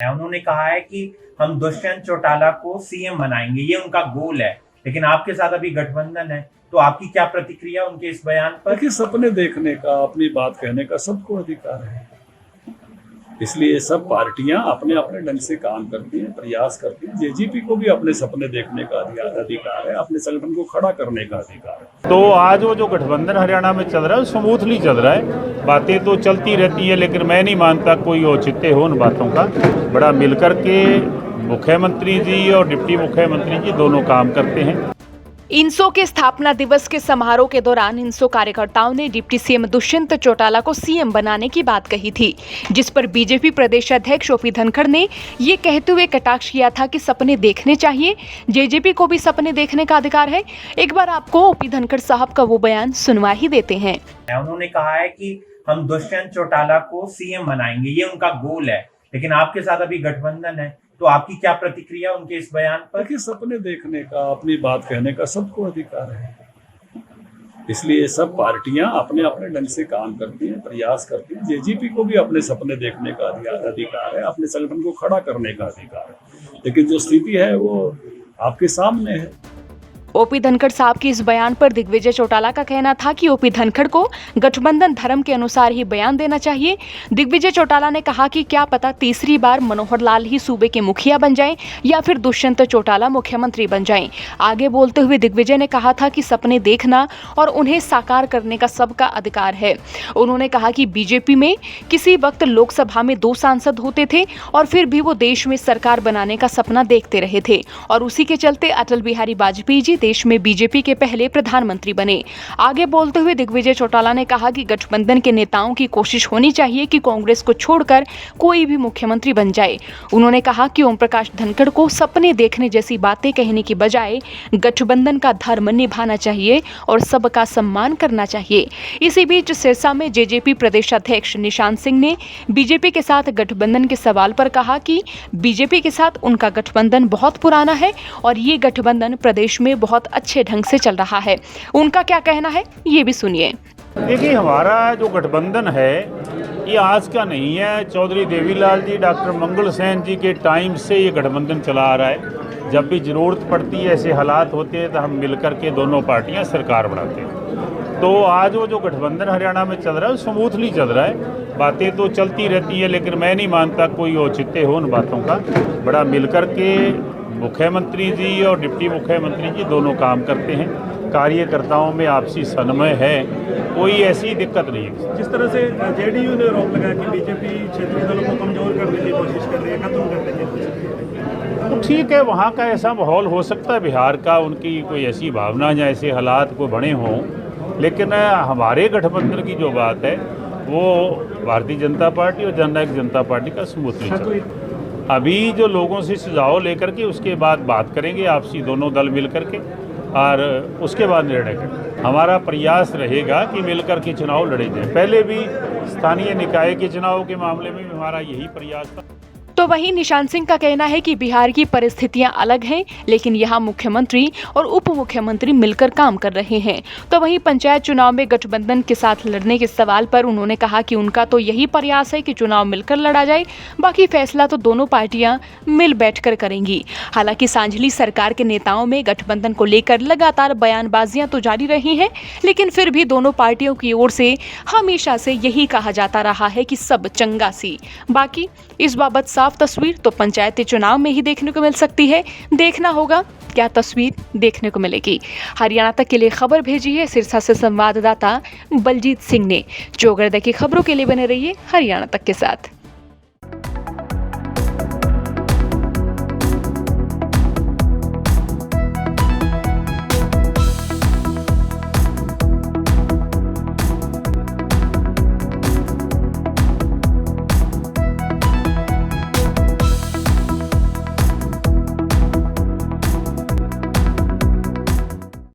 उन्होंने कहा है कि हम दुष्यंत चौटाला को सीएम बनाएंगे, ये उनका गोल है। लेकिन आपके साथ अभी गठबंधन है, तो आपकी क्या प्रतिक्रिया उनके इस बयान पर? देखिए, सपने देखने का, अपनी बात कहने का सबको अधिकार है, इसलिए सब पार्टियां अपने अपने ढंग से काम करती हैं, प्रयास करती हैं। जेजेपी को भी अपने सपने देखने का अधिकार है, अपने संगठन को खड़ा करने का अधिकार है। तो आज वो जो गठबंधन हरियाणा में चल रहा है स्मूथली चल रहा है। बातें तो चलती रहती है, लेकिन मैं नहीं मानता कोई औचित्य हो उन बातों का। बड़ा मिलकर के मुख्यमंत्री जी और डिप्टी मुख्यमंत्री जी दोनों काम करते हैं। इनसो के स्थापना दिवस के समारोह के दौरान इनसो कार्यकर्ताओं ने डिप्टी सीएम दुष्यंत चौटाला को सीएम बनाने की बात कही थी, जिस पर बीजेपी प्रदेश अध्यक्ष ओपी धनखड़ ने ये कहते हुए कटाक्ष किया था कि सपने देखने चाहिए, जेजेपी को भी सपने देखने का अधिकार है। एक बार आपको ओपी धनखड़ साहब का वो बयान सुनवा ही देते हैं। उन्होंने कहा है कि हम दुष्यंत चौटाला को सीएम बनाएंगे, ये उनका गोल है। लेकिन आपके साथ अभी गठबंधन है, तो आपकी क्या प्रतिक्रिया उनके इस बयान पर? देखिए, सपने देखने का, अपनी बात कहने का सबको अधिकार है, इसलिए सब पार्टियां अपने अपने ढंग से काम करती हैं, प्रयास करती हैं। जेजेपी को भी अपने सपने देखने का अधिकार है, अपने संगठन को खड़ा करने का अधिकार है, लेकिन जो स्थिति है वो आपके सामने है। ओपी धनखड़ साहब के इस बयान पर दिग्विजय चौटाला का कहना था कि ओपी धनखड़ को गठबंधन धर्म के अनुसार ही बयान देना चाहिए। दिग्विजय चौटाला ने कहा कि क्या पता तीसरी बार मनोहर लाल ही सूबे के मुखिया बन जाएं या फिर दुष्यंत चौटाला मुख्यमंत्री बन जाएं। आगे बोलते हुए दिग्विजय ने कहा था कि सपने देखना और उन्हें साकार करने का सबका अधिकार है। उन्होंने कहा कि बीजेपी में किसी वक्त लोकसभा में 2 सांसद होते थे और फिर भी वो देश में सरकार बनाने का सपना देखते रहे थे, और उसी के चलते अटल बिहारी वाजपेयी जी देश में बीजेपी के पहले प्रधानमंत्री बने। आगे बोलते हुए दिग्विजय चौटाला ने कहा कि गठबंधन के नेताओं की कोशिश होनी चाहिए कि कांग्रेस को छोड़कर कोई भी मुख्यमंत्री बन जाए। उन्होंने कहा कि ओम प्रकाश धनखड़ को सपने देखने जैसी बातें कहने की बजाय गठबंधन का धर्म निभाना चाहिए और सबका सम्मान करना चाहिए। इसी बीच सिरसा में जेजेपी प्रदेश अध्यक्ष निशांत सिंह ने बीजेपी के साथ गठबंधन के सवाल पर कहा कि बीजेपी के साथ उनका गठबंधन बहुत पुराना है और ये गठबंधन प्रदेश में बहुत अच्छे ढंग से चल रहा है। उनका क्या कहना है, ये भी सुनिए। देखिए, हमारा जो गठबंधन है ये आज का नहीं है। चौधरी देवीलाल जी, डॉक्टर मंगल सेन जी के टाइम से ये गठबंधन चला आ रहा है। जब भी ज़रूरत पड़ती है, ऐसे हालात होते हैं, तो हम मिलकर के दोनों पार्टियां सरकार बनाते हैं। तो आज वो जो गठबंधन हरियाणा में चल रहा है स्मूथली चल रहा है। बातें तो चलती रहती है, लेकिन मैं नहीं मानता कोई औचित्य हो उन बातों का। बड़ा मिलकर के मुख्यमंत्री जी और डिप्टी मुख्यमंत्री जी दोनों काम करते हैं। कार्यकर्ताओं में आपसी समन्वय है, कोई ऐसी दिक्कत नहीं है। जिस तरह से जेडीयू ने आरोप लगाया कि बीजेपी क्षेत्रीय दलों को कमजोर करने की कोशिश कर रही है, खत्म करने की कोशिश कर रही है, तो ठीक है, वहाँ का ऐसा माहौल हो सकता है, बिहार का, उनकी कोई ऐसी भावना या ऐसे हालात को बने हों। लेकिन हमारे गठबंधन की जो बात है वो भारतीय जनता पार्टी और जननायक जनता पार्टी का स्मूथली चल रहा है। अभी जो लोगों से सुझाव लेकर के उसके बाद बात करेंगे आपसी दोनों दल मिल करके, और उसके बाद निर्णय करेंगे। हमारा प्रयास रहेगा कि मिलकर के चुनाव लड़े जाएं। पहले भी स्थानीय निकाय के चुनाव के मामले में भी हमारा यही प्रयास था। तो वहीं निशांत सिंह का कहना है कि बिहार की परिस्थितियां अलग हैं, लेकिन यहां मुख्यमंत्री और उप मुख्यमंत्री मिलकर काम कर रहे हैं। तो वहीं पंचायत चुनाव में गठबंधन के साथ लड़ने के सवाल पर उन्होंने कहा कि उनका तो यही प्रयास है कि चुनाव मिलकर लड़ा जाए, बाकी फैसला तो दोनों पार्टियां मिल बैठकर करेंगी। हालांकि सांझली सरकार के नेताओं में गठबंधन को लेकर लगातार बयानबाजियां तो जारी रही हैं, लेकिन फिर भी दोनों पार्टियों की ओर से हमेशा से यही कहा जाता रहा है कि सब चंगा सी। बाकी इस बाबत साफ तस्वीर तो पंचायती चुनाव में ही देखने को मिल सकती है। देखना होगा क्या तस्वीर देखने को मिलेगी। हरियाणा तक के लिए खबर भेजी है सिरसा से संवाददाता बलजीत सिंह ने। चौगरदा की खबरों के लिए बने रहिए हरियाणा तक के साथ।